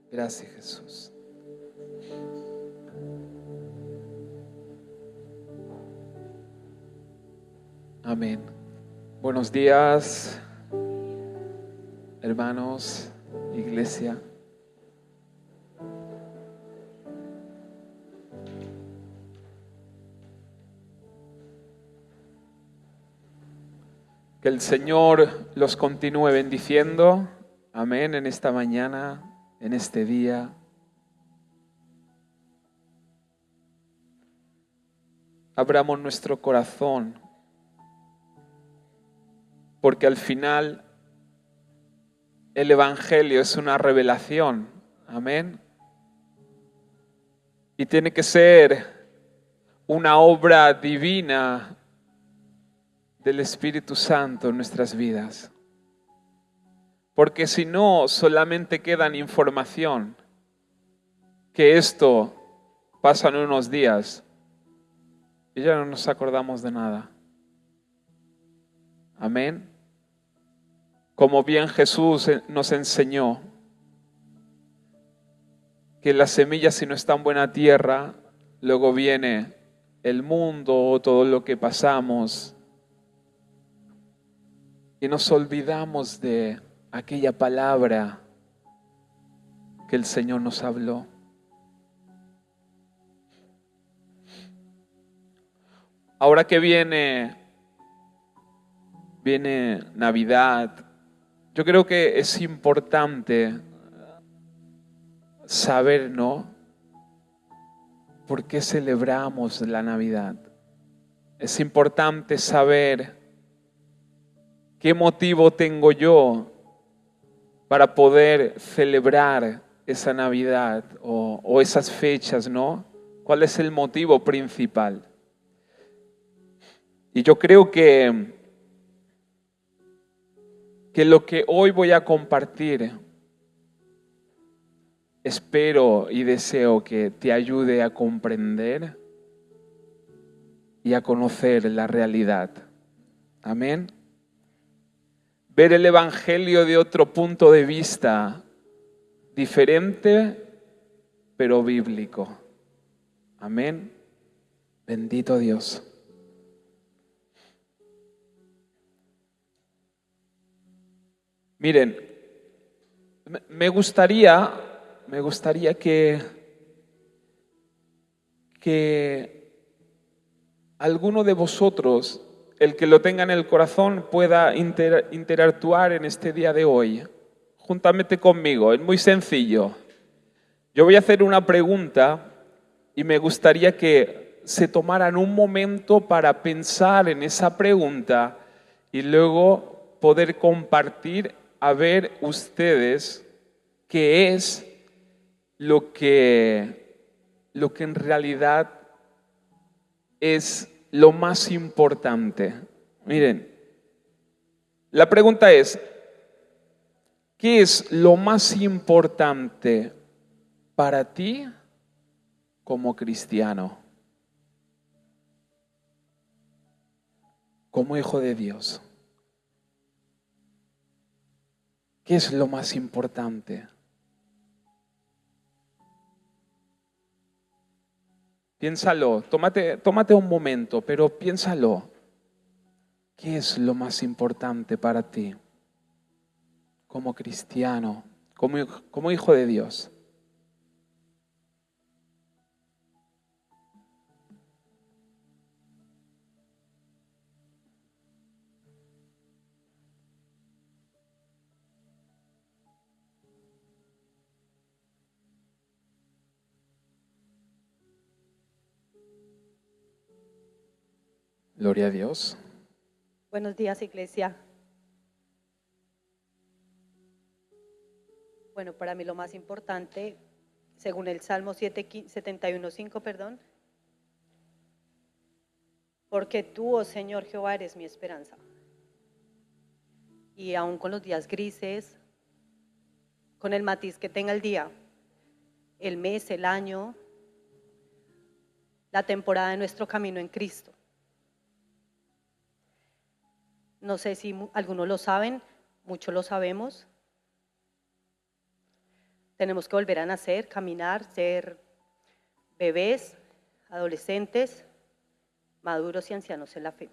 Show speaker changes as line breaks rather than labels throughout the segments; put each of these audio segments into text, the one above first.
Gracias, Jesús. Amén. Buenos días, hermanos, iglesia. Que el Señor los continúe bendiciendo. Amén. En esta mañana, en este día. Abramos nuestro corazón, porque al final el Evangelio es una revelación. Amén. Y tiene que ser una obra divina del Espíritu Santo en nuestras vidas. Porque si no, solamente queda en información, que esto pasa en unos días y ya no nos acordamos de nada. Amén. Como bien Jesús nos enseñó, que la semilla, si no está en buena tierra, luego viene el mundo, todo lo que pasamos, y nos olvidamos de aquella palabra que el Señor nos habló. Ahora que viene Navidad, yo creo que es importante saber, ¿no?, por qué celebramos la Navidad. Es importante saber qué motivo tengo yo para poder celebrar esa Navidad o esas fechas, ¿no? ¿Cuál es el motivo principal? Y yo creo que lo que hoy voy a compartir, espero y deseo que te ayude a comprender y a conocer la realidad. Amén. Ver el Evangelio de otro punto de vista, diferente, pero bíblico. Amén. Bendito Dios. Miren, me gustaría que alguno de vosotros, el que lo tenga en el corazón, pueda interactuar en este día de hoy, juntamente conmigo. Es muy sencillo. Yo voy a hacer una pregunta y me gustaría que se tomaran un momento para pensar en esa pregunta y luego poder compartir a ver ustedes qué es lo que en realidad es lo más importante. Miren, la pregunta es, ¿qué es lo más importante para ti como cristiano, como hijo de Dios? ¿Qué es lo más importante? Piénsalo, tómate un momento, pero piénsalo. ¿Qué es lo más importante para ti como cristiano, como hijo de Dios? Gloria a Dios.
Buenos días, iglesia. Bueno, para mí lo más importante, según el Salmo 71:5, porque tú, oh Señor Jehová, eres mi esperanza. Y aún con los días grises, con el matiz que tenga el día, el mes, el año, la temporada de nuestro camino en Cristo. No sé si algunos lo saben, muchos lo sabemos. Tenemos que volver a nacer, caminar, ser bebés, adolescentes, maduros y ancianos en la fe.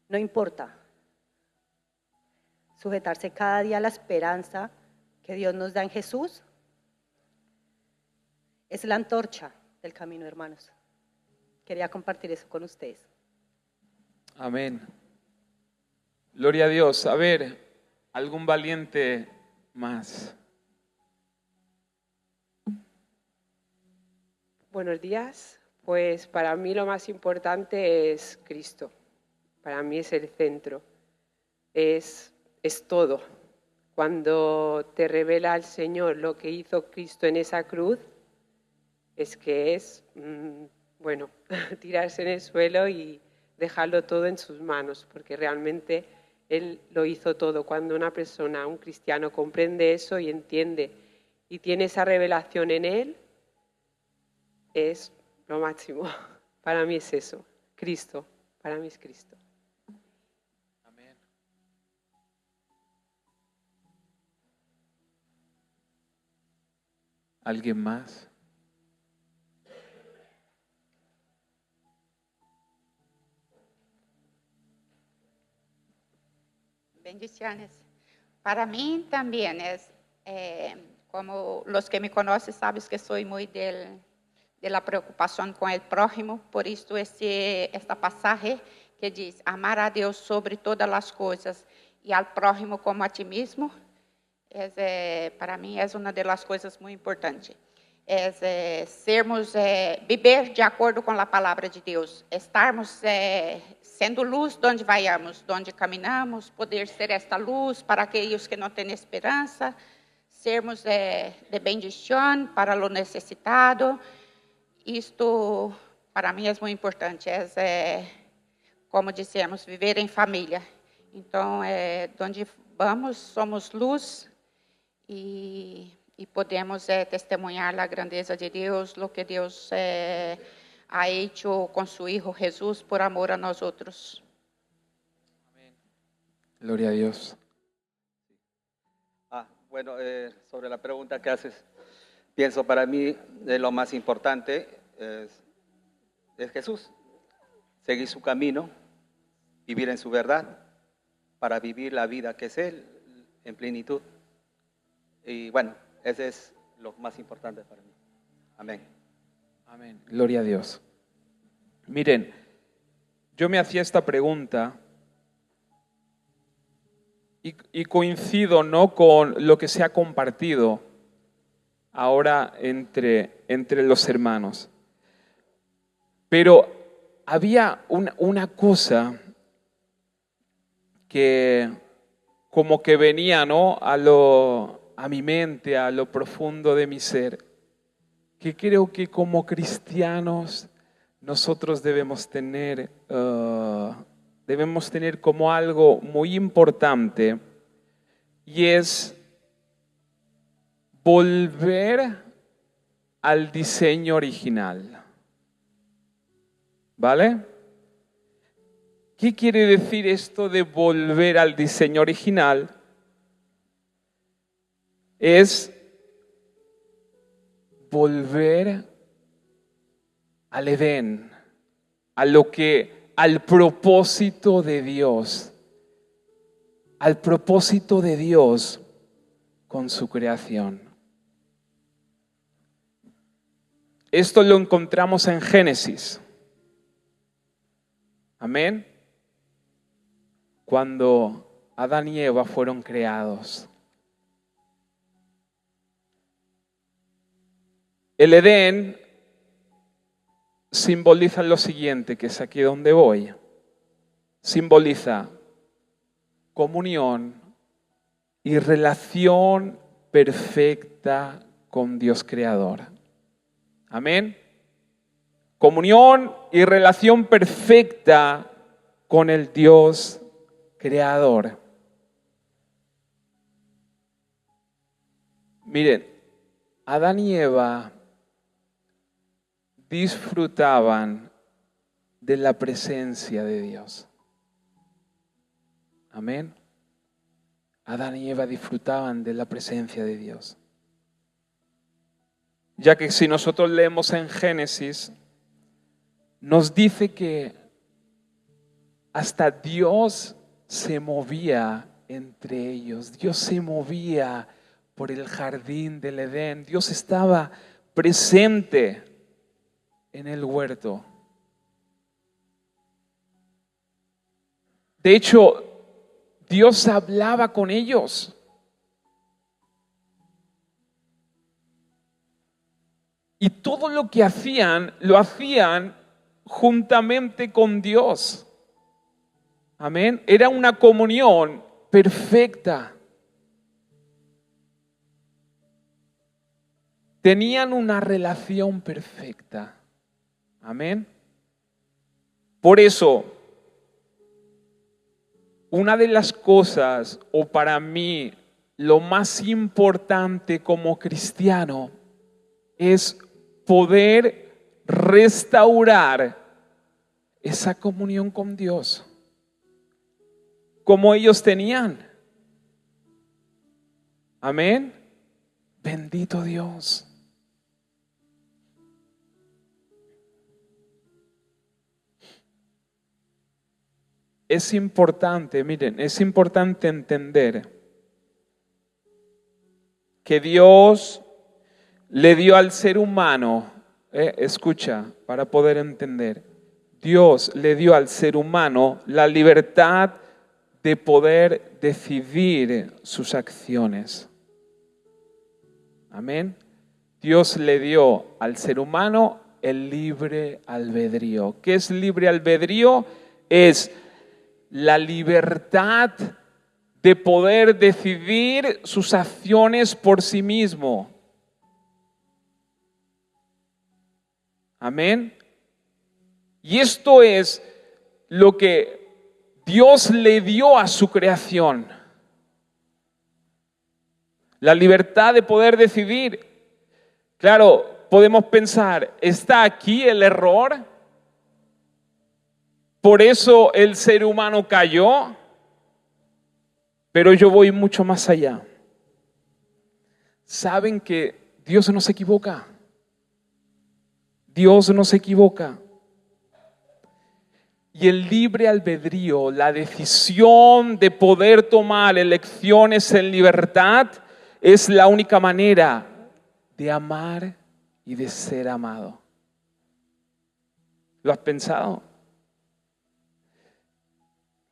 No importa. Sujetarse cada día a la esperanza que Dios nos da en Jesús es la antorcha del camino, hermanos. Quería compartir eso con ustedes.
Amén. Gloria a Dios. A ver, algún valiente más.
Buenos días. Pues para mí lo más importante es Cristo. Para mí es el centro. Es todo. Cuando te revela el Señor lo que hizo Cristo en esa cruz, es que es, tirarse en el suelo y dejarlo todo en sus manos, porque realmente Él lo hizo todo. Cuando una persona, un cristiano, comprende eso y entiende y tiene esa revelación en Él, es lo máximo. Para mí es eso, Cristo. Para mí es Cristo.
Amén. ¿Alguien más?
Bendiciones. Para mí también es, como los que me conocen, sabes que soy muy de la preocupación con el prójimo, por esto esta pasaje que dice, amar a Dios sobre todas las cosas y al prójimo como a ti mismo, para mí es una de las cosas muy importantes. Viver de acordo com a palavra de Deus, estarmos sendo luz onde vayamos, onde caminhamos, poder ser esta luz para aqueles que não têm esperança, sermos de bendição para o necessitado. Isto, para mim, é muito importante. Como dissemos, viver em família. Então, onde vamos, somos luz e podemos testemunhar a grandeza de Deus, o que Deus ha hecho com su Hijo Jesús por amor a nós outros.
Amén. Gloria a Dios.
Bueno, sobre la pregunta que haces, pienso para mí lo más importante es Jesús. Seguir su camino, vivir en su verdad, para vivir la vida que es Él en plenitud. Y bueno, ese es lo más importante para mí. Amén.
Amén. Gloria a Dios. Miren, yo me hacía esta pregunta y coincido, ¿no?, con lo que se ha compartido ahora entre los hermanos. Pero había una cosa que como que venía, ¿no?, a mi mente, a lo profundo de mi ser, que creo que como cristianos nosotros debemos tener como algo muy importante, y es volver al diseño original. ¿Vale? ¿Qué quiere decir esto de volver al diseño original? Es volver al Edén, al propósito de Dios, al propósito de Dios con su creación. Esto lo encontramos en Génesis. Amén. Cuando Adán y Eva fueron creados. El Edén simboliza lo siguiente, que es aquí donde voy. Simboliza comunión y relación perfecta con Dios Creador. Amén. Comunión y relación perfecta con el Dios Creador. Miren, Adán y Eva disfrutaban de la presencia de Dios. Amén. Adán y Eva disfrutaban de la presencia de Dios. ya que si nosotros leemos en Génesis, nos dice que hasta Dios se movía entre ellos. Dios se movía por el jardín del Edén. Dios estaba presente en el huerto. De hecho, Dios hablaba con ellos. Y todo lo que hacían, lo hacían juntamente con Dios. Amén. Era una comunión perfecta. Tenían una relación perfecta. Amén. Por eso, una de las cosas, o para mí, lo más importante como cristiano, es poder restaurar esa comunión con Dios, como ellos tenían. Amén. Bendito Dios. Es importante, miren, es importante entender que Dios le dio al ser humano, escucha, para poder entender, Dios le dio al ser humano la libertad de poder decidir sus acciones. Amén. Dios le dio al ser humano el libre albedrío. ¿Qué es libre albedrío? Es la libertad de poder decidir sus acciones por sí mismo. Amén. Y esto es lo que Dios le dio a su creación. La libertad de poder decidir. Claro, podemos pensar, ¿está aquí el error? ¿Por eso el ser humano cayó? Pero yo voy mucho más allá. ¿Saben que Dios no se equivoca? Dios no se equivoca. Y el libre albedrío, la decisión de poder tomar elecciones en libertad, es la única manera de amar y de ser amado. ¿Lo has pensado?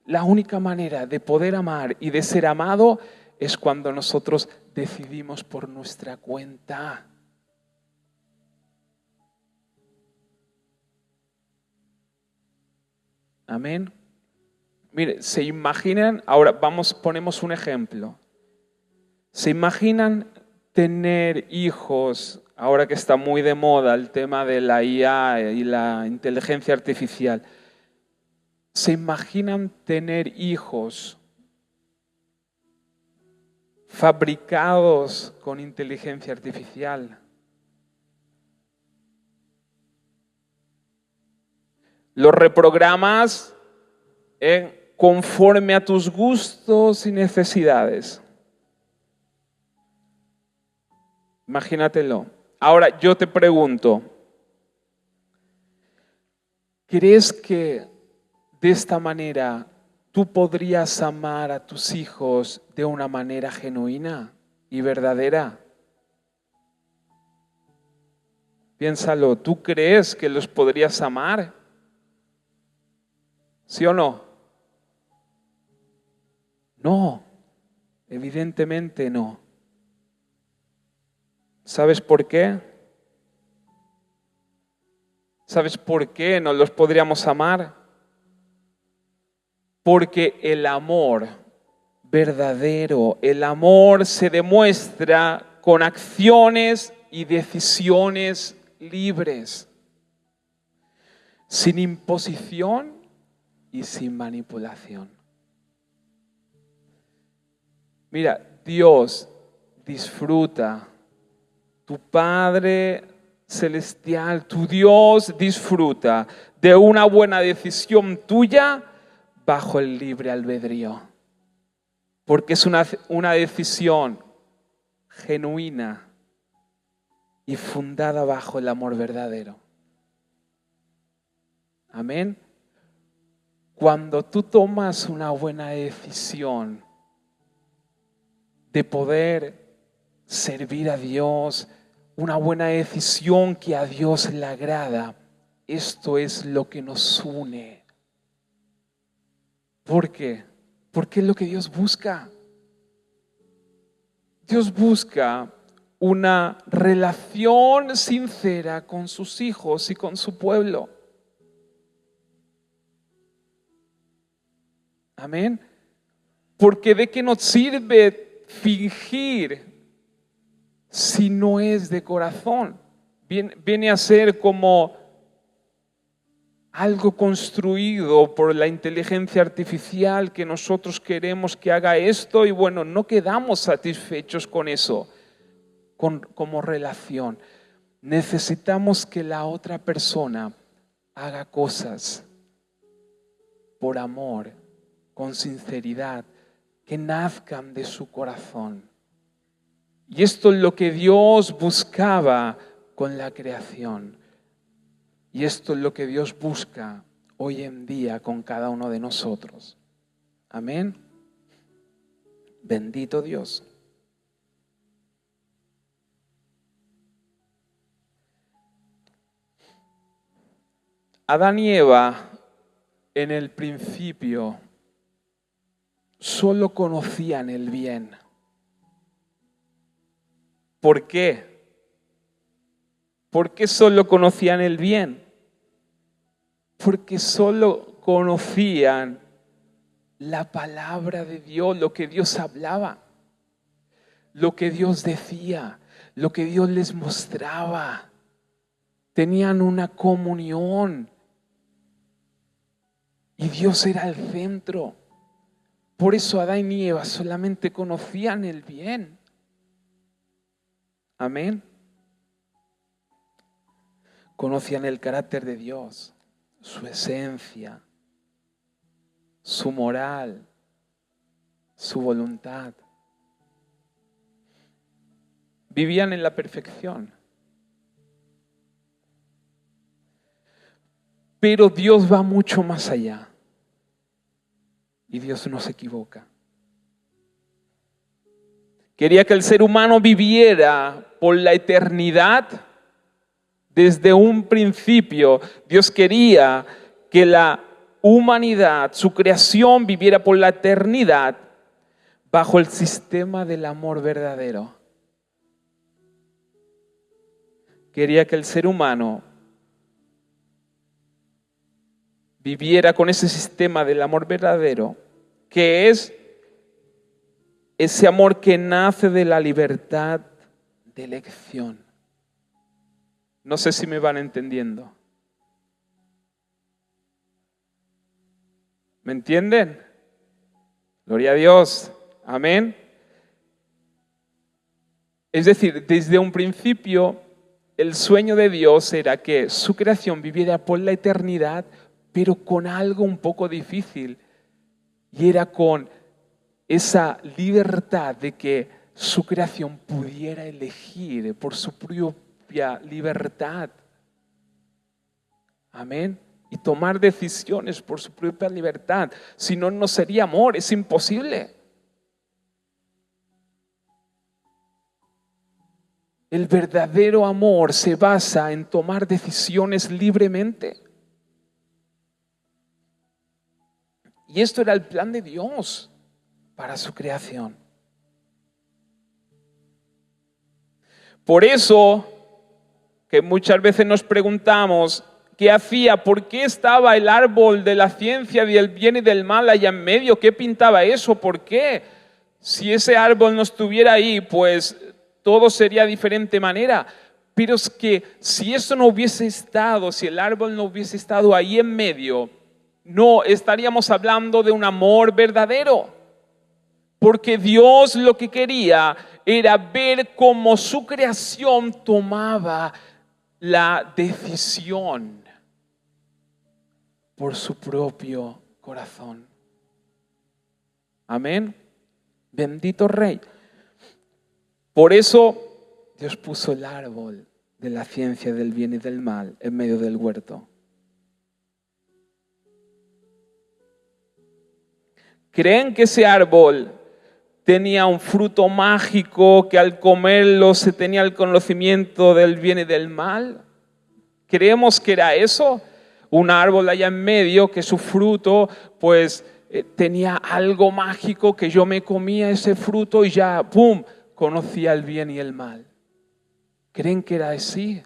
La única manera de poder amar y de ser amado es cuando nosotros decidimos por nuestra cuenta. Amén. Mire, ¿se imaginan? Ahora ponemos un ejemplo. ¿Se imaginan tener hijos, ahora que está muy de moda el tema de la IA y la inteligencia artificial? ¿Se imaginan tener hijos fabricados con inteligencia artificial? Los reprogramas conforme a tus gustos y necesidades. Imagínatelo. Ahora yo te pregunto, ¿crees que de esta manera tú podrías amar a tus hijos de una manera genuina y verdadera? Piénsalo, ¿tú crees que los podrías amar? ¿Sí o no? No, evidentemente no. ¿Sabes por qué? ¿Sabes por qué no los podríamos amar? Porque el amor verdadero, el amor se demuestra con acciones y decisiones libres, sin imposición y sin manipulación. Mira, Dios disfruta, tu Padre Celestial, tu Dios disfruta de una buena decisión tuya bajo el libre albedrío. Porque es una decisión genuina y fundada bajo el amor verdadero. Amén. Cuando tú tomas una buena decisión de poder servir a Dios, una buena decisión que a Dios le agrada, esto es lo que nos une. ¿Por qué? Porque es lo que Dios busca. Dios busca una relación sincera con sus hijos y con su pueblo. Amén. Porque ¿de qué nos sirve fingir si no es de corazón? Viene a ser como algo construido por la inteligencia artificial que nosotros queremos que haga esto y bueno, no quedamos satisfechos con eso como relación. Necesitamos que la otra persona haga cosas por amor, con sinceridad, que nazcan de su corazón. Y esto es lo que Dios buscaba con la creación. Y esto es lo que Dios busca hoy en día con cada uno de nosotros. Amén. Bendito Dios. Adán y Eva en el principio solo conocían el bien. ¿Por qué? ¿Por qué solo conocían el bien? Porque solo conocían la palabra de Dios, lo que Dios hablaba, lo que Dios decía, lo que Dios les mostraba. Tenían una comunión y Dios era el centro. Por eso Adán y Eva solamente conocían el bien. Amén. Conocían el carácter de Dios, su esencia, su moral, su voluntad. Vivían en la perfección. Pero Dios va mucho más allá. Y Dios no se equivoca. Quería que el ser humano viviera por la eternidad. Desde un principio, Dios quería que la humanidad, su creación, viviera por la eternidad bajo el sistema del amor verdadero. Quería que el ser humano viviera con ese sistema del amor verdadero, que es ese amor que nace de la libertad de elección. No sé si me van entendiendo. ¿Me entienden? Gloria a Dios. Amén. Es decir, desde un principio, el sueño de Dios era que su creación viviera por la eternidad, pero con algo un poco difícil. Y era con esa libertad de que su creación pudiera elegir por su propia libertad. Amén. Y tomar decisiones por su propia libertad. Si no, no sería amor, es imposible. El verdadero amor se basa en tomar decisiones libremente. Y esto era el plan de Dios para su creación. Por eso que muchas veces nos preguntamos qué hacía, por qué estaba el árbol de la ciencia del bien y del mal allá en medio, qué pintaba eso, por qué. Si ese árbol no estuviera ahí, pues todo sería de diferente manera. Pero es que si eso no hubiese estado, si el árbol no hubiese estado ahí en medio, no estaríamos hablando de un amor verdadero. Porque Dios lo que quería era ver cómo su creación tomaba la decisión por su propio corazón. Amén. Bendito Rey. Por eso Dios puso el árbol de la ciencia del bien y del mal en medio del huerto. ¿Creen que ese árbol tenía un fruto mágico que al comerlo se tenía el conocimiento del bien y del mal? ¿Creemos que era eso? Un árbol allá en medio que su fruto pues tenía algo mágico que yo me comía ese fruto y ya, ¡pum!, conocía el bien y el mal. ¿Creen que era así?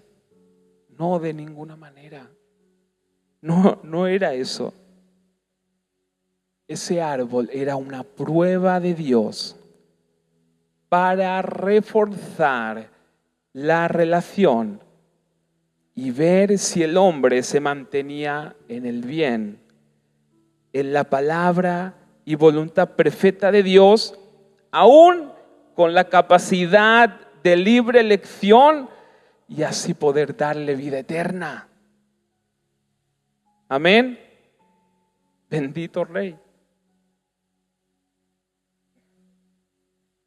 No, de ninguna manera. No era eso. Ese árbol era una prueba de Dios para reforzar la relación y ver si el hombre se mantenía en el bien, en la palabra y voluntad perfecta de Dios, aún con la capacidad de libre elección y así poder darle vida eterna. Amén. Bendito Rey.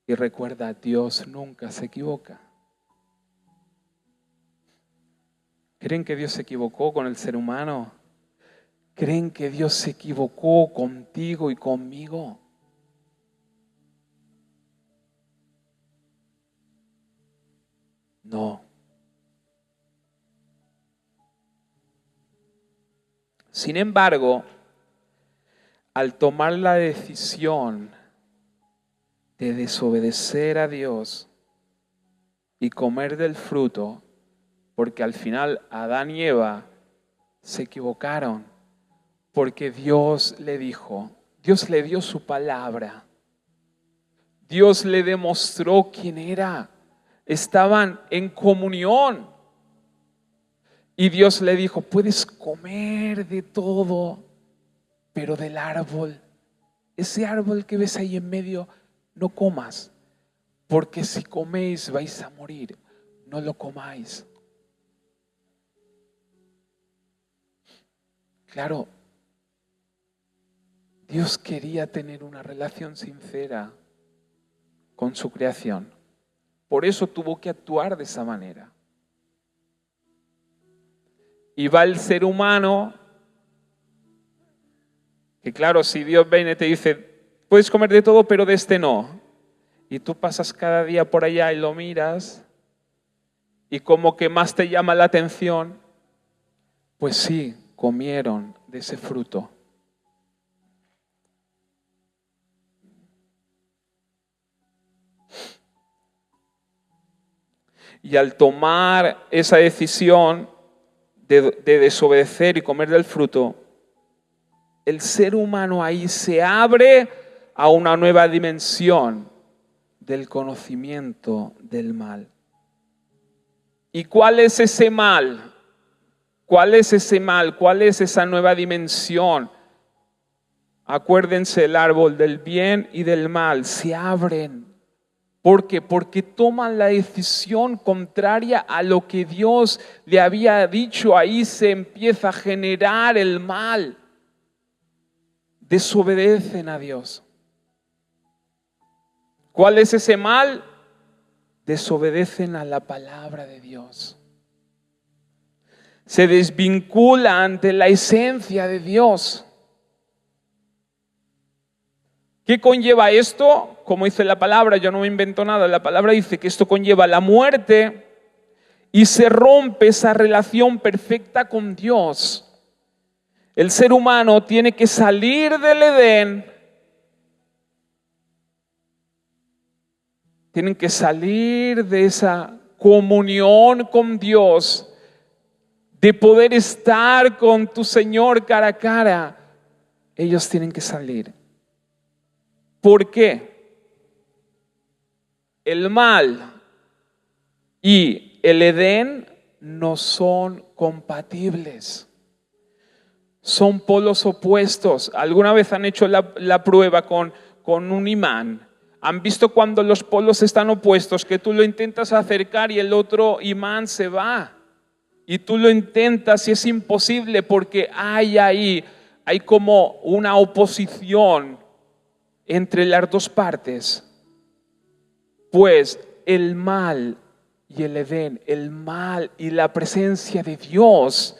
Y recuerda, Dios nunca se equivoca. ¿Creen que Dios se equivocó con el ser humano? ¿Creen que Dios se equivocó contigo y conmigo? No. Sin embargo, al tomar la decisión de desobedecer a Dios y comer del fruto, porque al final Adán y Eva se equivocaron, porque Dios le dijo, Dios le dio su palabra, Dios le demostró quién era, estaban en comunión y Dios le dijo, puedes comer de todo, pero del árbol, ese árbol que ves ahí en medio, no comas, porque si coméis vais a morir, no lo comáis. Claro, Dios quería tener una relación sincera con su creación. Por eso tuvo que actuar de esa manera. Y va el ser humano, que claro, si Dios viene y te dice, puedes comer de todo, pero de este no. Y tú pasas cada día por allá y lo miras, y como que más te llama la atención, pues sí, comieron de ese fruto. Y al tomar esa decisión de desobedecer y comer del fruto, el ser humano ahí se abre a una nueva dimensión del conocimiento del mal. ¿Y cuál es ese mal? ¿Cuál es ese mal? ¿Cuál es esa nueva dimensión? Acuérdense, el árbol del bien y del mal se abren. ¿Por qué? Porque toman la decisión contraria a lo que Dios le había dicho. Ahí se empieza a generar el mal. Desobedecen a Dios. ¿Cuál es ese mal? Desobedecen a la palabra de Dios. Se desvincula ante la esencia de Dios. ¿Qué conlleva esto? Como dice la palabra, yo no me invento nada, la palabra dice que esto conlleva la muerte y se rompe esa relación perfecta con Dios. El ser humano tiene que salir del Edén, tienen que salir de esa comunión con Dios, de poder estar con tu Señor cara a cara. Ellos tienen que salir. ¿Por qué? El mal y el Edén no son compatibles. Son polos opuestos. ¿Alguna vez han hecho la prueba con un imán? ¿Han visto cuando los polos están opuestos que tú lo intentas acercar y el otro imán se va? Y tú lo intentas y es imposible porque hay como una oposición entre las dos partes. Pues el mal y el Edén, el mal y la presencia de Dios.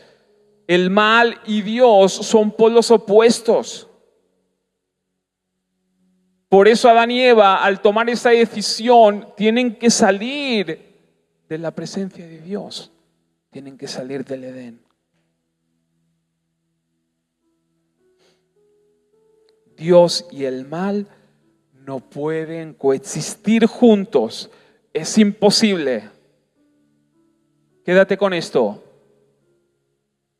El mal y Dios son polos opuestos. Por eso Adán y Eva, al tomar esa decisión, tienen que salir de la presencia de Dios. Tienen que salir del Edén. Dios y el mal no pueden coexistir juntos. Es imposible. Quédate con esto,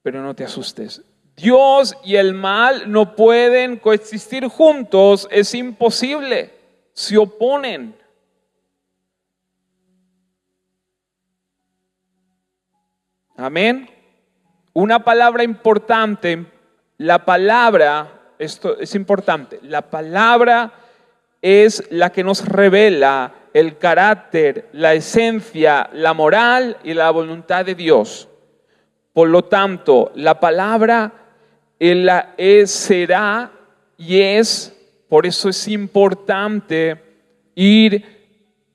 pero no te asustes. Dios y el mal no pueden coexistir juntos. Es imposible. Se oponen. Amén. Una palabra importante. La palabra, esto es importante. La palabra es la que nos revela el carácter, la esencia, la moral y la voluntad de Dios. Por lo tanto, la palabra será y es, por eso es importante ir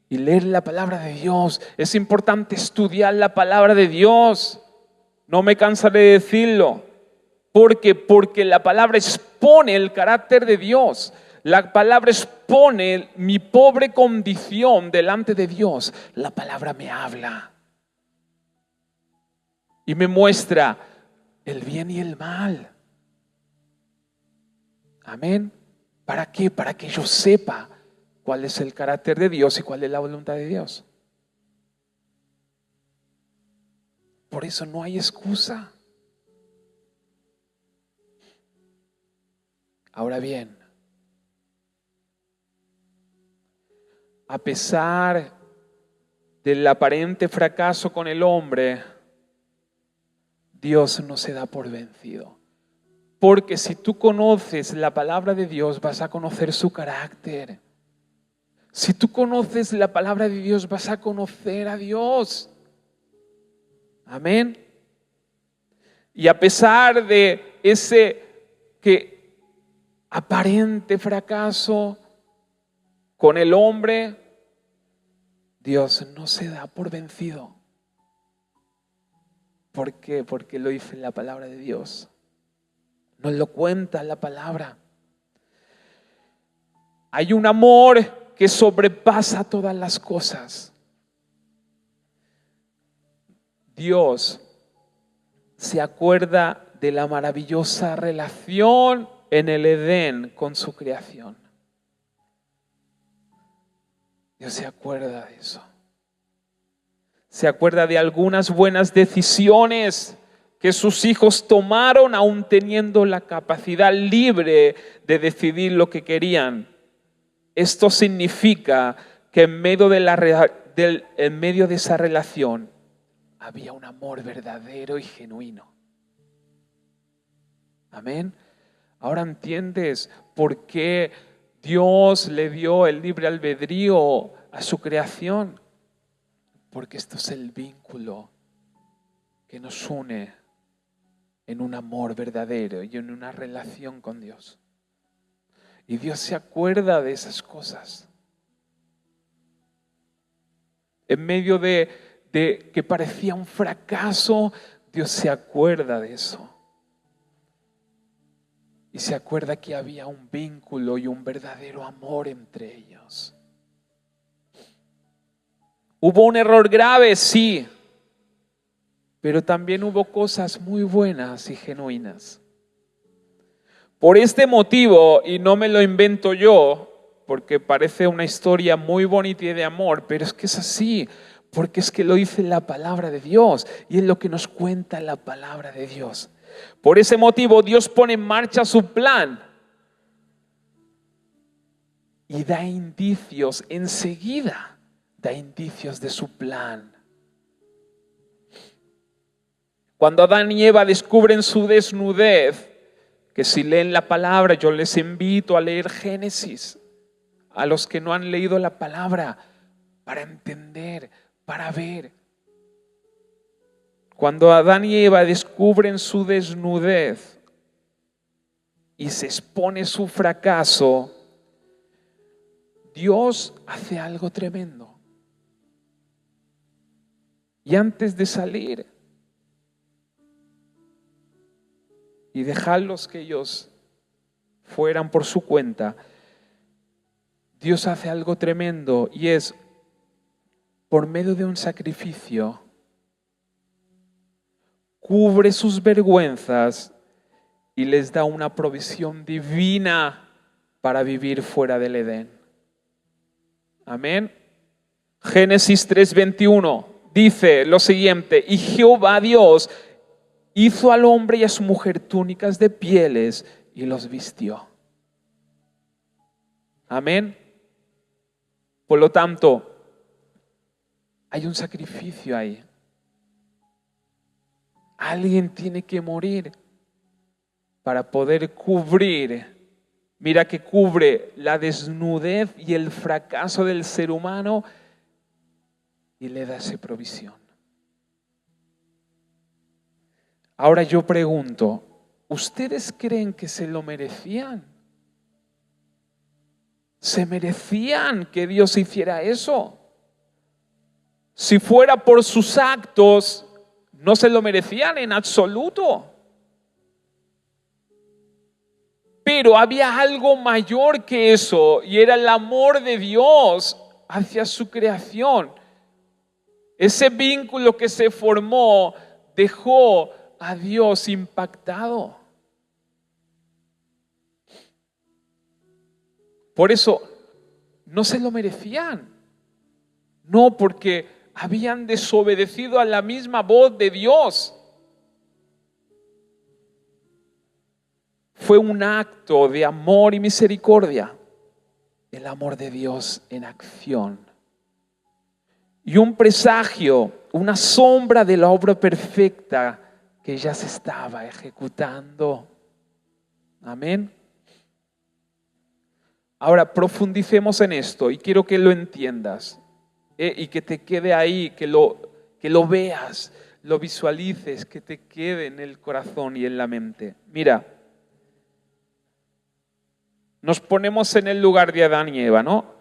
y leer la palabra de Dios. Es importante estudiar la palabra de Dios. No me cansaré de decirlo. Porque la palabra expone el carácter de Dios. La palabra expone mi pobre condición delante de Dios. La palabra me habla y me muestra el bien y el mal. Amén. ¿Para qué? Para que yo sepa cuál es el carácter de Dios y cuál es la voluntad de Dios. Por eso no hay excusa. Ahora bien, a pesar del aparente fracaso con el hombre, Dios no se da por vencido. Porque si tú conoces la palabra de Dios, vas a conocer su carácter. Si tú conoces la palabra de Dios, vas a conocer a Dios. Amén. Y a pesar de ese aparente fracaso con el hombre, Dios no se da por vencido. ¿Por qué? Porque lo dice la palabra de Dios. Nos lo cuenta la palabra. Hay un amor que sobrepasa todas las cosas. Dios se acuerda de la maravillosa relación en el Edén con su creación. Dios se acuerda de eso. Se acuerda de algunas buenas decisiones que sus hijos tomaron aún teniendo la capacidad libre de decidir lo que querían. Esto significa que en medio de esa relación había un amor verdadero y genuino. Amén. Ahora entiendes por qué Dios le dio el libre albedrío a su creación. Porque esto es el vínculo que nos une en un amor verdadero y en una relación con Dios. Y Dios se acuerda de esas cosas. En medio de que parecía un fracaso, Dios se acuerda de eso. Y se acuerda que había un vínculo y un verdadero amor entre ellos. ¿Hubo un error grave? Sí. Pero también hubo cosas muy buenas y genuinas. Por este motivo, y no me lo invento yo, porque parece una historia muy bonita y de amor, pero es que es así, porque es que lo dice la palabra de Dios y es lo que nos cuenta la palabra de Dios. Por ese motivo, Dios pone en marcha su plan y da indicios enseguida. Da indicios de su plan. Cuando Adán y Eva descubren su desnudez, que si leen la palabra, yo les invito a leer Génesis, a los que no han leído la palabra, para entender, para ver. Cuando Adán y Eva descubren su desnudez y se expone su fracaso, Dios hace algo tremendo. Y antes de salir y dejarlos que ellos fueran por su cuenta, Dios hace algo tremendo y es, por medio de un sacrificio, cubre sus vergüenzas y les da una provisión divina para vivir fuera del Edén. Amén. Génesis 3:21 dice lo siguiente: y Jehová Dios hizo al hombre y a su mujer túnicas de pieles y los vistió. Amén. Por lo tanto, hay un sacrificio ahí. Alguien tiene que morir para poder cubrir. Mira que cubre la desnudez y el fracaso del ser humano y le da esa provisión. Ahora yo pregunto, ¿ustedes creen que se lo merecían? ¿Se merecían que Dios hiciera eso? Si fuera por sus actos, no se lo merecían en absoluto. Pero había algo mayor que eso, y era el amor de Dios hacia su creación. Ese vínculo que se formó dejó a Dios impactado. Por eso no se lo merecían. No, porque habían desobedecido a la misma voz de Dios. Fue un acto de amor y misericordia. El amor de Dios en acción. Y un presagio, una sombra de la obra perfecta que ya se estaba ejecutando. Amén. Ahora profundicemos en esto y quiero que lo entiendas y que te quede ahí, que lo veas, lo visualices, que te quede en el corazón y en la mente. Mira, nos ponemos en el lugar de Adán y Eva, ¿no?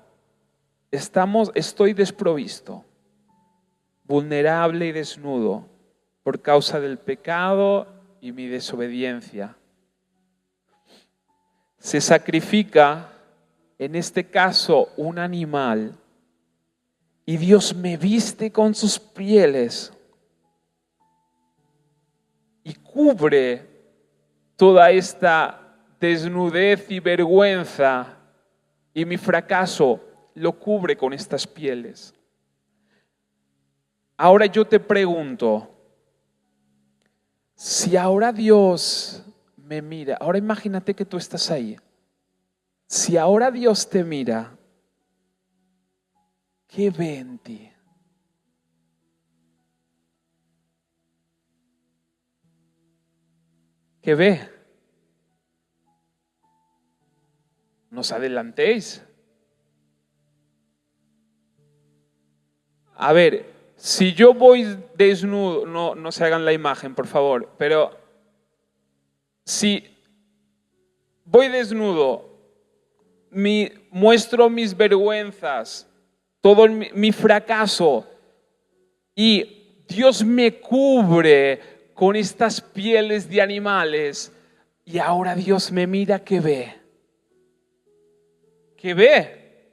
Estoy desprovisto, vulnerable y desnudo por causa del pecado y mi desobediencia. Se sacrifica, en este caso, un animal y Dios me viste con sus pieles y cubre toda esta desnudez y vergüenza y mi fracaso lo cubre con estas pieles. Ahora yo te pregunto, si ahora Dios me mira, ahora imagínate que tú estás ahí. Si ahora Dios te mira, ¿qué ve en ti? ¿Qué ve? No os adelantéis. A ver, si yo voy desnudo, no se hagan la imagen, por favor, pero si voy desnudo, muestro mis vergüenzas, todo mi fracaso, y Dios me cubre con estas pieles de animales, y ahora Dios me mira, ¿qué ve? ¿Qué ve?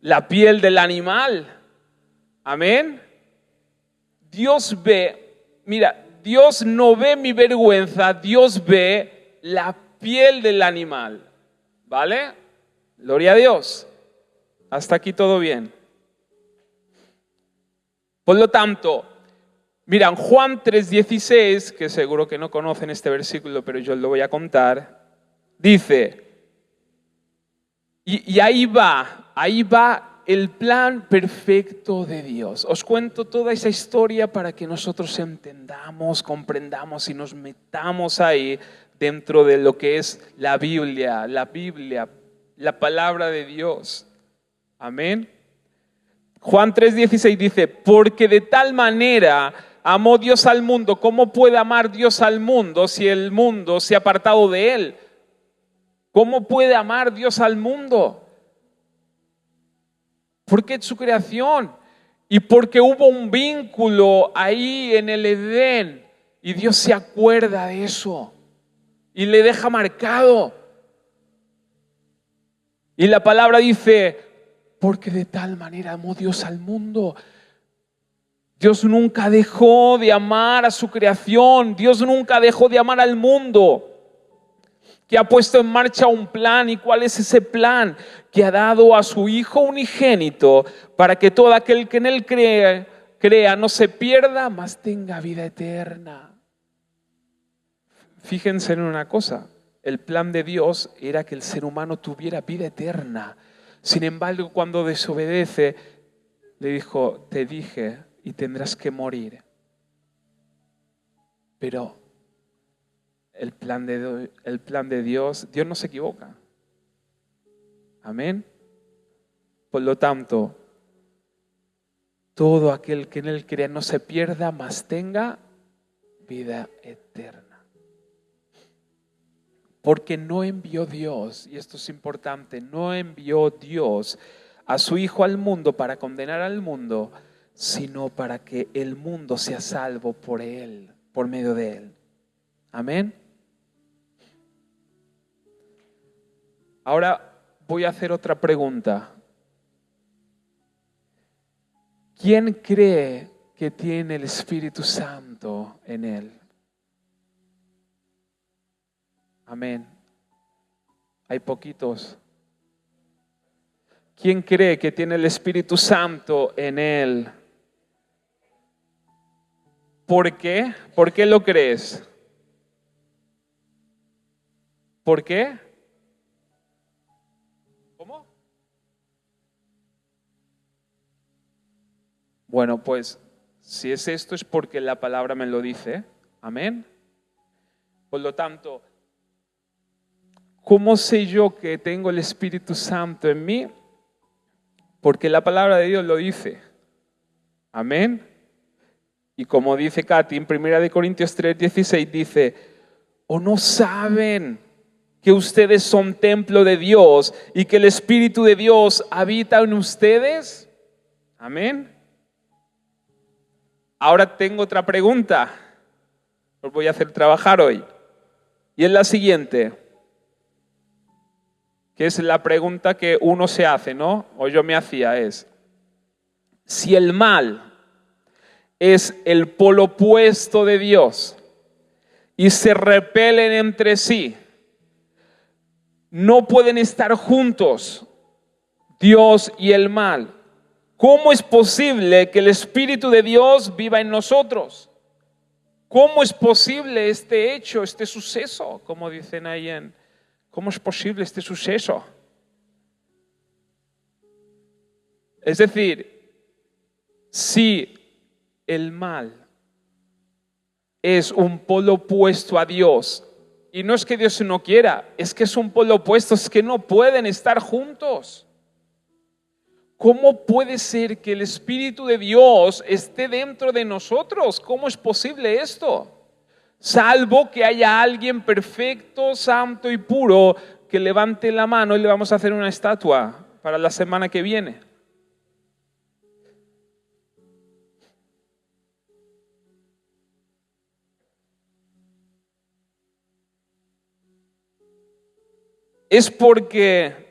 La piel del animal. Amén. Dios ve, mira, Dios no ve mi vergüenza, Dios ve la piel del animal. ¿Vale? Gloria a Dios. Hasta aquí todo bien. Por lo tanto, mira, en Juan 3:16, que seguro que no conocen este versículo, pero yo lo voy a contar, dice, y ahí va el plan perfecto de Dios. Os cuento toda esa historia para que nosotros entendamos, comprendamos y nos metamos ahí dentro de lo que es la Biblia, la palabra de Dios. Amén. Juan 3:16 dice, porque de tal manera amó Dios al mundo. ¿Cómo puede amar Dios al mundo si el mundo se ha apartado de él? ¿Cómo puede amar Dios al mundo? Porque es su creación. y porque hubo un vínculo ahí en el Edén y Dios se acuerda de eso y le deja marcado. Y la palabra dice, porque de tal manera amó Dios al mundo. Dios nunca dejó de amar a su creación. Dios nunca dejó de amar al mundo, que ha puesto en marcha un plan. ¿Y cuál es ese plan? Que ha dado a su Hijo unigénito para que todo aquel que en Él crea no se pierda, mas tenga vida eterna. Fíjense en una cosa, el plan de Dios era que el ser humano tuviera vida eterna. Sin embargo, cuando desobedece, le dijo, te dije y tendrás que morir. Pero el plan de Dios no se equivoca. Amén. Por lo tanto, todo aquel que en Él crea no se pierda, mas tenga vida eterna. Porque no envió Dios, y esto es importante, no envió Dios a su Hijo al mundo para condenar al mundo, sino para que el mundo sea salvo por Él, por medio de Él. Amén. Ahora voy a hacer otra pregunta. ¿Quién cree que tiene el Espíritu Santo en él? Amén. Hay poquitos. ¿Quién cree que tiene el Espíritu Santo en él? ¿Por qué? ¿Por qué lo crees? ¿Por qué? ¿Cómo? Bueno, pues si es esto es porque la palabra me lo dice. Amén. Por lo tanto, ¿cómo sé yo que tengo el Espíritu Santo en mí? Porque la palabra de Dios lo dice. Amén. Y como dice Katy en 1 Corintios 3:16 dice, ¿o no saben que ustedes son templo de Dios y que el Espíritu de Dios habita en ustedes? Amén. Ahora tengo otra pregunta. Os voy a hacer trabajar hoy. Y es la siguiente. Que es la pregunta que uno se hace, ¿no? O yo me hacía, es, si el mal es el polo opuesto de Dios y se repelen entre sí, no pueden estar juntos, Dios y el mal. ¿Cómo es posible que el Espíritu de Dios viva en nosotros? ¿Cómo es posible este hecho, este suceso? Como dicen ahí en... ¿Cómo es posible este suceso? Es decir, si el mal es un polo opuesto a Dios, y no es que Dios no quiera, es que es un polo opuesto, es que no pueden estar juntos. ¿Cómo puede ser que el Espíritu de Dios esté dentro de nosotros? ¿Cómo es posible esto? Salvo que haya alguien perfecto, santo y puro que levante la mano y le vamos a hacer una estatua para la semana que viene. Es porque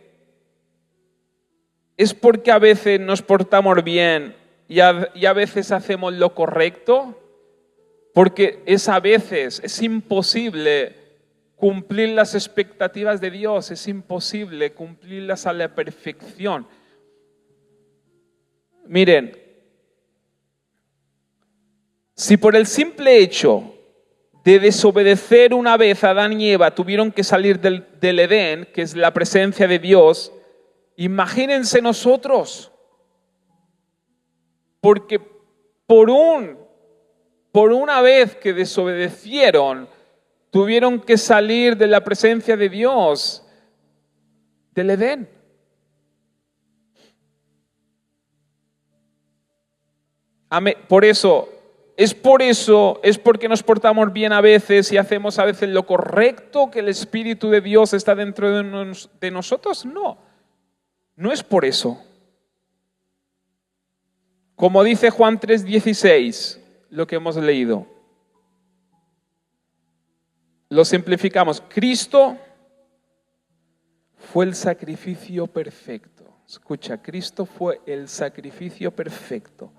a veces nos portamos bien y a veces hacemos lo correcto. Porque a veces es imposible cumplir las expectativas de Dios, es imposible cumplirlas a la perfección. Miren, si por el simple hecho de desobedecer una vez a Adán y Eva tuvieron que salir del Edén, que es la presencia de Dios, imagínense nosotros, porque por una vez que desobedecieron, tuvieron que salir de la presencia de Dios, del Edén. Por eso, es porque nos portamos bien a veces y hacemos a veces lo correcto, que el Espíritu de Dios está dentro de nosotros. No es por eso. Como dice Juan 3:16, lo que hemos leído. Lo simplificamos. Cristo fue el sacrificio perfecto. Escucha, Cristo fue el sacrificio perfecto.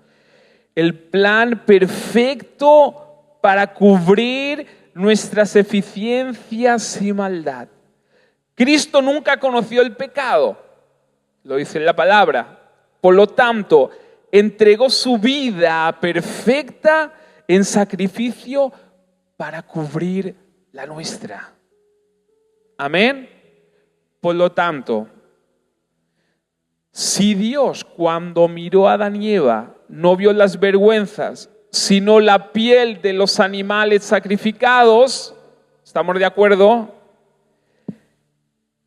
El plan perfecto para cubrir nuestras deficiencias y maldad. Cristo nunca conoció el pecado, lo dice la palabra. Por lo tanto, entregó su vida perfecta en sacrificio para cubrir la nuestra. Amén. Por lo tanto, si Dios cuando miró a Adán y Eva no vio las vergüenzas, sino la piel de los animales sacrificados, ¿estamos de acuerdo?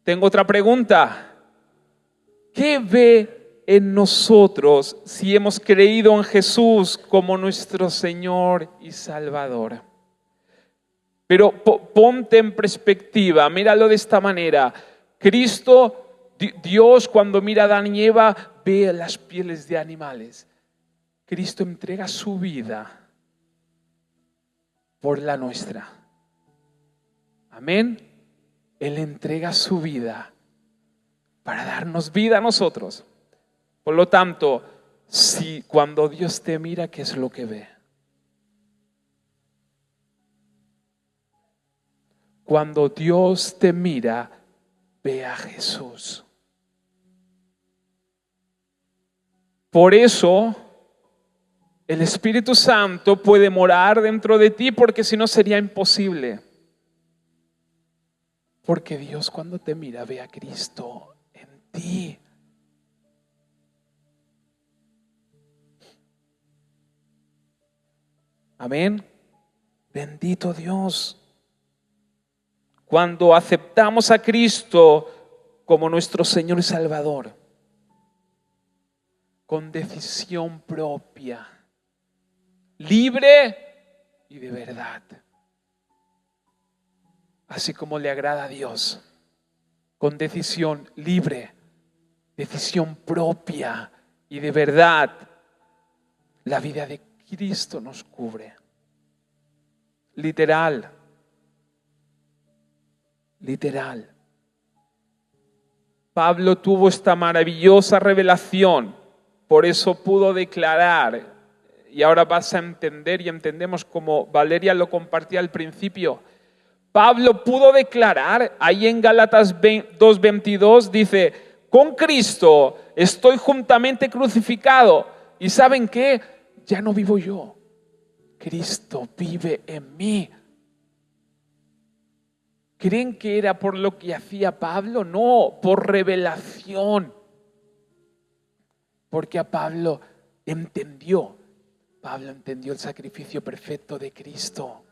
Tengo otra pregunta. ¿Qué ve en nosotros si hemos creído en Jesús como nuestro Señor y Salvador? Pero ponte en perspectiva, míralo de esta manera. Cristo, Dios cuando mira a Adán y Eva, ve las pieles de animales. Cristo entrega su vida por la nuestra. Amén. Él entrega su vida para darnos vida a nosotros. Por lo tanto, si cuando Dios te mira, ¿qué es lo que ve? Cuando Dios te mira, ve a Jesús. Por eso, el Espíritu Santo puede morar dentro de ti, porque si no sería imposible. Porque Dios cuando te mira ve a Cristo en ti. Amén. Bendito Dios. Cuando aceptamos a Cristo como nuestro Señor y Salvador, con decisión propia, libre y de verdad, así como le agrada a Dios, con decisión libre, decisión propia y de verdad, la vida de Cristo nos cubre. Literal. Pablo tuvo esta maravillosa revelación, por eso pudo declarar, y ahora vas a entender y entendemos como Valeria lo compartía al principio. Pablo pudo declarar, ahí en Gálatas 2:22 dice, con Cristo estoy juntamente crucificado. ¿Y saben qué? Ya no vivo yo, Cristo vive en mí. ¿Creen que era por lo que hacía Pablo? No, por revelación. Porque a Pablo entendió el sacrificio perfecto de Cristo.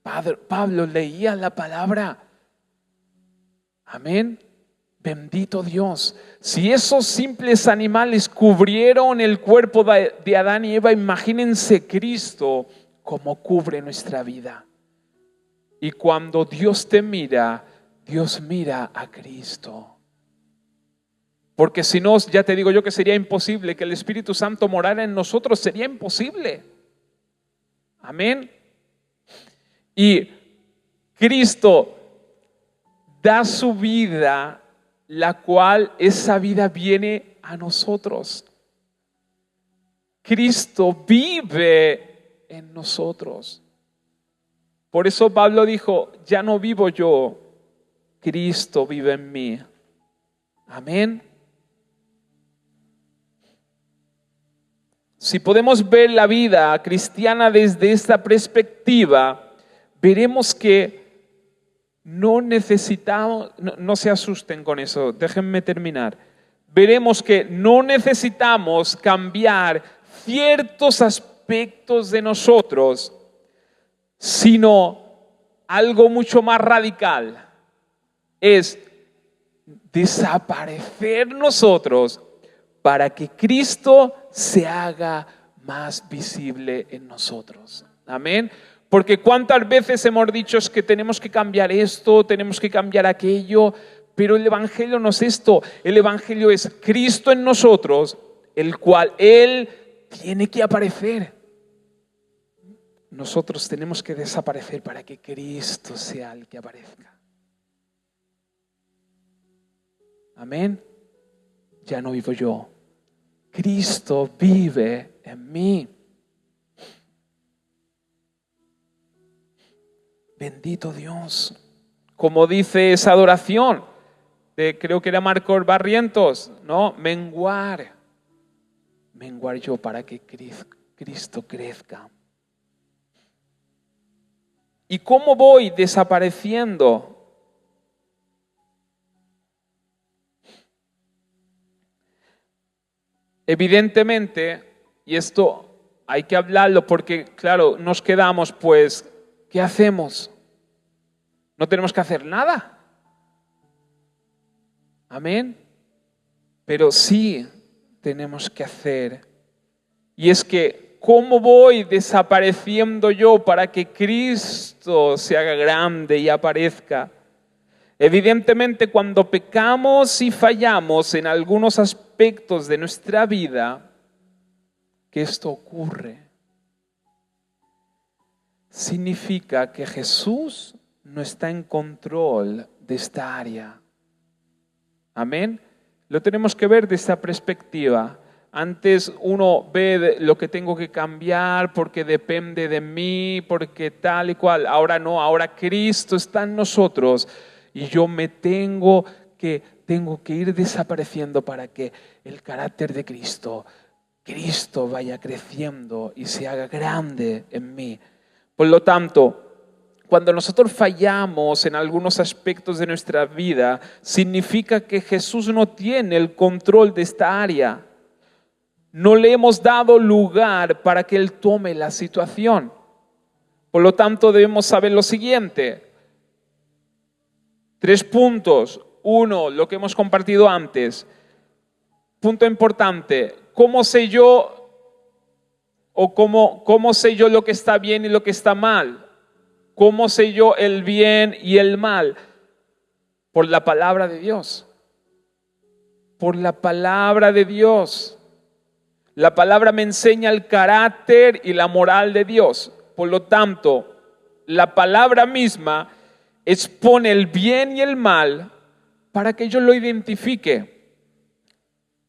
Pablo leía la palabra. Amén. Bendito Dios. Si esos simples animales cubrieron el cuerpo de Adán y Eva, imagínense Cristo cómo cubre nuestra vida. Y cuando Dios te mira, Dios mira a Cristo. Porque si no, ya te digo yo que sería imposible que el Espíritu Santo morara en nosotros, sería imposible. Amén. Y Cristo da su vida, la cual esa vida viene a nosotros. Cristo vive en nosotros. Por eso Pablo dijo, ya no vivo yo, Cristo vive en mí. Amén. Si podemos ver la vida cristiana desde esta perspectiva, veremos que no necesitamos, no se asusten con eso, déjenme terminar. Veremos que no necesitamos cambiar ciertos aspectos de nosotros, sino algo mucho más radical, es desaparecer nosotros para que Cristo se haga más visible en nosotros. Amén. Porque cuántas veces hemos dicho es que tenemos que cambiar esto, tenemos que cambiar aquello, pero el Evangelio no es esto. El Evangelio es Cristo en nosotros, el cual Él tiene que aparecer. Nosotros tenemos que desaparecer para que Cristo sea el que aparezca. Amén. Ya no vivo yo. Cristo vive en mí. Bendito Dios. Como dice esa adoración, creo que era Marcos Barrientos, ¿no? Menguar yo para que Cristo crezca. ¿Y cómo voy desapareciendo? Evidentemente, y esto hay que hablarlo porque, claro, nos quedamos, pues, ¿qué hacemos? No tenemos que hacer nada. Amén. Pero sí tenemos que hacer. Y es que, ¿cómo voy desapareciendo yo para que Cristo se haga grande y aparezca? Evidentemente, cuando pecamos y fallamos en algunos aspectos de nuestra vida, que esto ocurre, significa que Jesús no está en control de esta área. Amén. Lo tenemos que ver de esta perspectiva. Antes uno ve lo que tengo que cambiar porque depende de mí, porque tal y cual. Ahora no, ahora Cristo está en nosotros y yo me tengo que ir desapareciendo para que el carácter de Cristo vaya creciendo y se haga grande en mí. Por lo tanto, cuando nosotros fallamos en algunos aspectos de nuestra vida, significa que Jesús no tiene el control de esta área. No le hemos dado lugar para que Él tome la situación. Por lo tanto, debemos saber lo siguiente. 3 puntos. 1, lo que hemos compartido antes. Punto importante. ¿Cómo sé yo o cómo sé yo lo que está bien y lo que está mal? ¿Cómo sé yo el bien y el mal? Por la palabra de Dios. Por la palabra de Dios. La palabra me enseña el carácter y la moral de Dios. Por lo tanto, la palabra misma expone el bien y el mal para que yo lo identifique.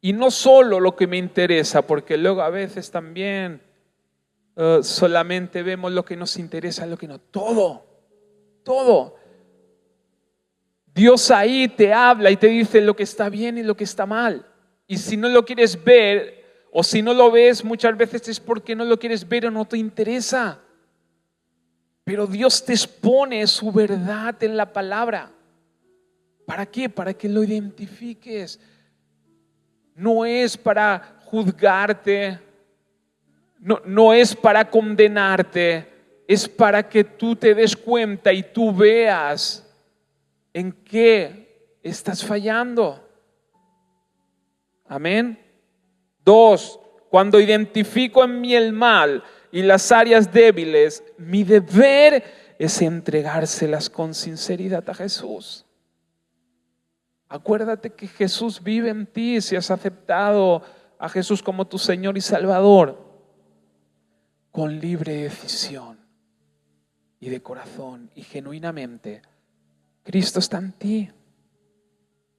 Y no solo lo que me interesa, porque luego a veces también solamente vemos lo que nos interesa, lo que no. Todo. Dios ahí te habla y te dice lo que está bien y lo que está mal. Y si no lo quieres ver o si no lo ves, muchas veces es porque no lo quieres ver o no te interesa. Pero Dios te expone su verdad en la palabra. ¿Para qué? Para que lo identifiques. No es para juzgarte, no es para condenarte, es para que tú te des cuenta y tú veas en qué estás fallando. Amén. 2, cuando identifico en mí el mal y las áreas débiles, mi deber es entregárselas con sinceridad a Jesús. Acuérdate que Jesús vive en ti si has aceptado a Jesús como tu Señor y Salvador, con libre decisión y de corazón y genuinamente. Cristo está en ti.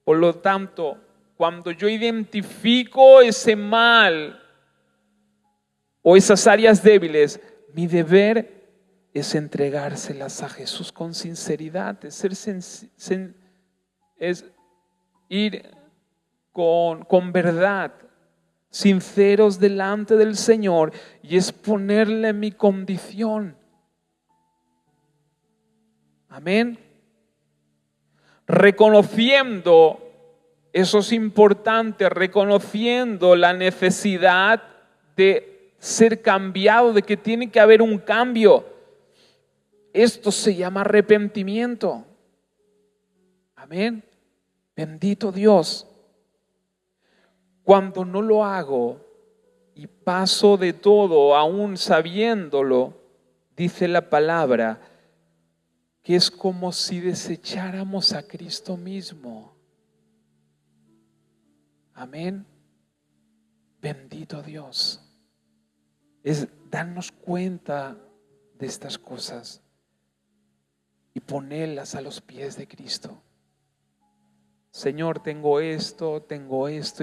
Por lo tanto, cuando yo identifico ese mal o esas áreas débiles, mi deber es entregárselas a Jesús con sinceridad, es ir con verdad, sinceros delante del Señor, y exponerle mi condición. Amén. Reconociendo, eso es importante, reconociendo la necesidad de ser cambiado, de que tiene que haber un cambio. Esto se llama arrepentimiento. Amén. Bendito Dios. Cuando no lo hago y paso de todo, aún sabiéndolo, dice la palabra, que es como si desecháramos a Cristo mismo. Amén. Bendito Dios. es darnos cuenta de estas cosas y ponerlas a los pies de Cristo. Señor, tengo esto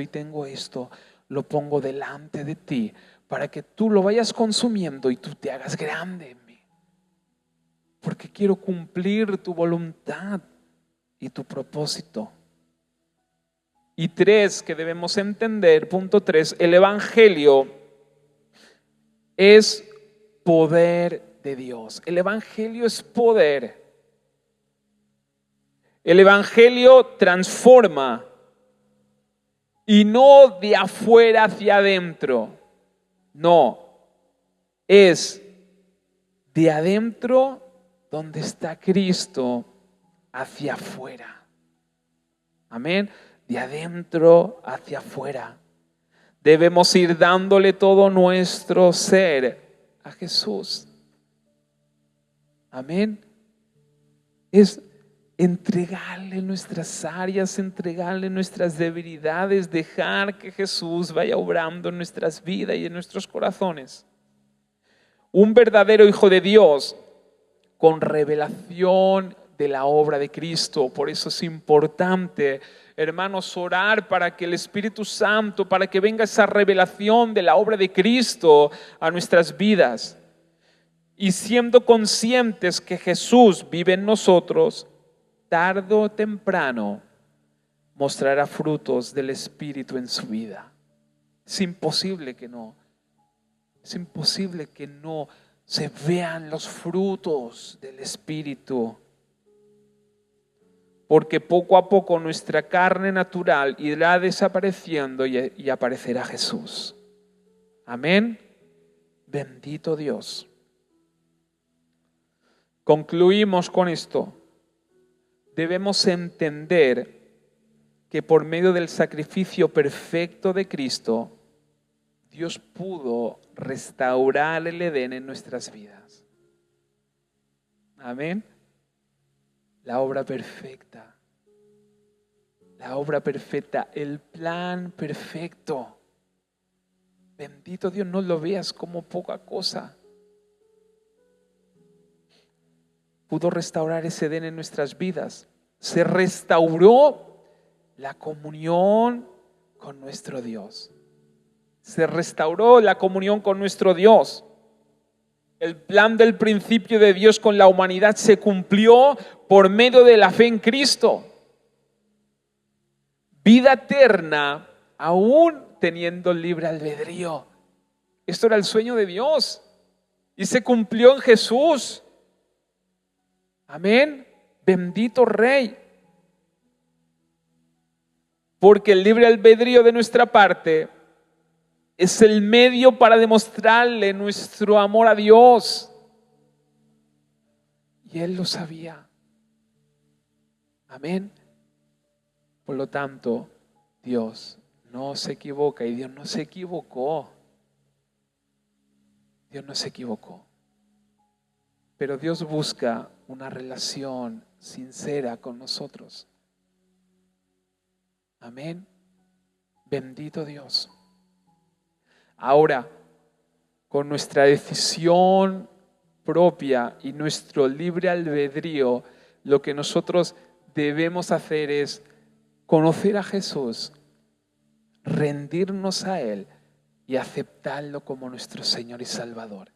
y tengo esto. Lo pongo delante de ti para que tú lo vayas consumiendo y tú te hagas grande en mí. Porque quiero cumplir tu voluntad y tu propósito. Y 3, que debemos entender, punto 3, el Evangelio es poder de Dios. El Evangelio es poder. El Evangelio transforma y no de afuera hacia adentro. No, es de adentro donde está Cristo hacia afuera. Amén. De adentro hacia afuera. Debemos ir dándole todo nuestro ser a Jesús. Amén. Es entregarle nuestras áreas, entregarle nuestras debilidades, dejar que Jesús vaya obrando en nuestras vidas y en nuestros corazones. Un verdadero hijo de Dios con revelación de la obra de Cristo. Por eso es importante, hermanos, orar para que el Espíritu Santo, para que venga esa revelación de la obra de Cristo a nuestras vidas. Y siendo conscientes que Jesús vive en nosotros, tarde o temprano mostrará frutos del Espíritu en su vida. Es imposible que no. Es imposible que no se vean los frutos del Espíritu. Porque poco a poco nuestra carne natural irá desapareciendo y aparecerá Jesús. Amén. Bendito Dios. Concluimos con esto. Debemos entender que por medio del sacrificio perfecto de Cristo, Dios pudo restaurar el Edén en nuestras vidas. Amén. La obra perfecta, el plan perfecto. Bendito Dios, no lo veas como poca cosa. Pudo restaurar ese Edén en nuestras vidas. Se restauró la comunión con nuestro Dios. Se restauró la comunión con nuestro Dios. El plan del principio de Dios con la humanidad se cumplió por medio de la fe en Cristo. Vida eterna, aún teniendo libre albedrío. Esto era el sueño de Dios y se cumplió en Jesús. Amén. Bendito Rey. Porque el libre albedrío de nuestra parte es el medio para demostrarle nuestro amor a Dios. Y Él lo sabía. Amén. Por lo tanto, Dios no se equivoca y Dios no se equivocó. Dios no se equivocó. Pero Dios busca una relación sincera con nosotros. Amén. Bendito Dios. Ahora, con nuestra decisión propia y nuestro libre albedrío, lo que nosotros debemos hacer es conocer a Jesús, rendirnos a Él y aceptarlo como nuestro Señor y Salvador.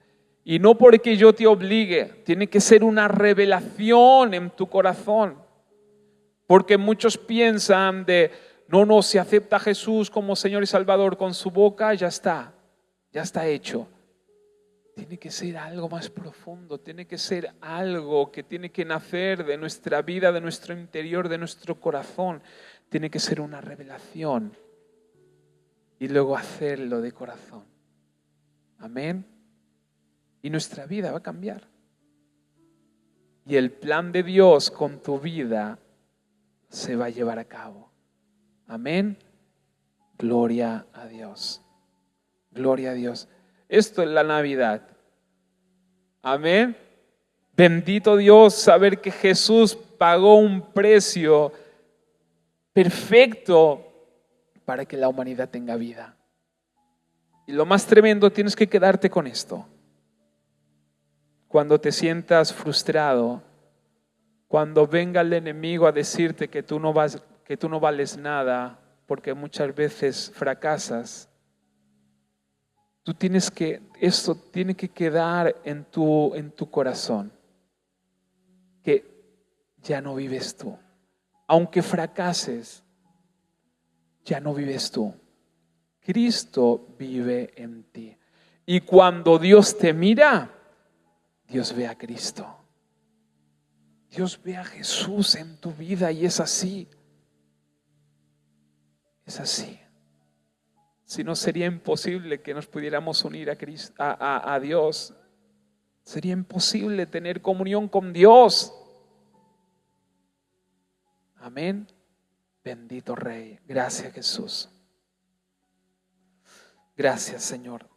Y no porque yo te obligue, tiene que ser una revelación en tu corazón. Porque muchos piensan no, si acepta a Jesús como Señor y Salvador con su boca, ya está hecho. Tiene que ser algo más profundo, tiene que ser algo que tiene que nacer de nuestra vida, de nuestro interior, de nuestro corazón. Tiene que ser una revelación y luego hacerlo de corazón. Amén. Y nuestra vida va a cambiar. Y el plan de Dios con tu vida se va a llevar a cabo. Amén. Gloria a Dios. Gloria a Dios. Esto es la Navidad. Amén. Bendito Dios, saber que Jesús pagó un precio perfecto para que la humanidad tenga vida. Y lo más tremendo, tienes que quedarte con esto. Cuando te sientas frustrado, cuando venga el enemigo a decirte que tú no vales nada, porque muchas veces fracasas, esto tiene que quedar en tu corazón, que ya no vives tú. Aunque fracases, ya no vives tú. Cristo vive en ti. Y cuando Dios te mira, Dios ve a Cristo. Dios ve a Jesús en tu vida y es así. Es así. Si no, sería imposible que nos pudiéramos unir a Dios. Sería imposible tener comunión con Dios. Amén. Bendito Rey. Gracias, Jesús. Gracias, Señor.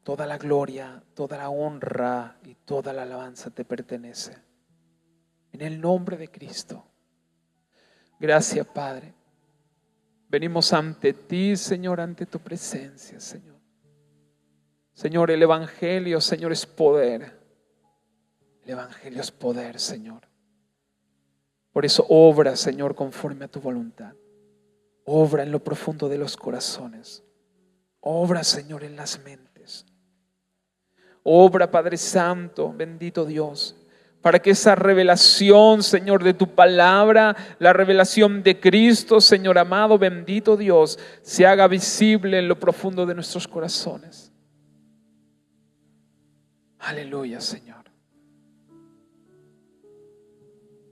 Toda la gloria, toda la honra y toda la alabanza te pertenece. En el nombre de Cristo. Gracias, Padre. Venimos ante ti, Señor, ante tu presencia, Señor. Señor, el Evangelio, Señor, es poder. El Evangelio es poder, Señor. Por eso obra, Señor, conforme a tu voluntad. Obra en lo profundo de los corazones. Obra, Señor, en las mentes. Obra, Padre Santo, bendito Dios, para que esa revelación, Señor, de tu palabra, la revelación de Cristo, Señor amado, bendito Dios, se haga visible en lo profundo de nuestros corazones. Aleluya, Señor.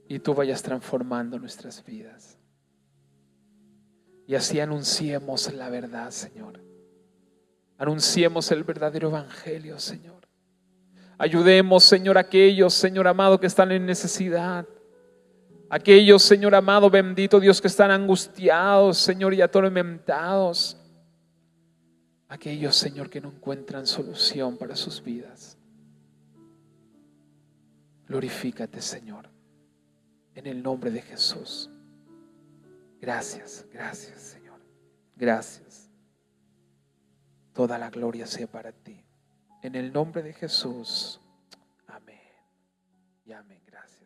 Y tú vayas transformando nuestras vidas. Y así anunciemos la verdad, Señor. Anunciemos el verdadero evangelio, Señor. Ayudemos, Señor, a aquellos, Señor amado, que están en necesidad. Aquellos, Señor amado, bendito Dios, que están angustiados, Señor, y atormentados. Aquellos, Señor, que no encuentran solución para sus vidas. Glorifícate, Señor, en el nombre de Jesús. Gracias, gracias, Señor. Gracias. Toda la gloria sea para ti. En el nombre de Jesús. Amén. Y amén. Gracias.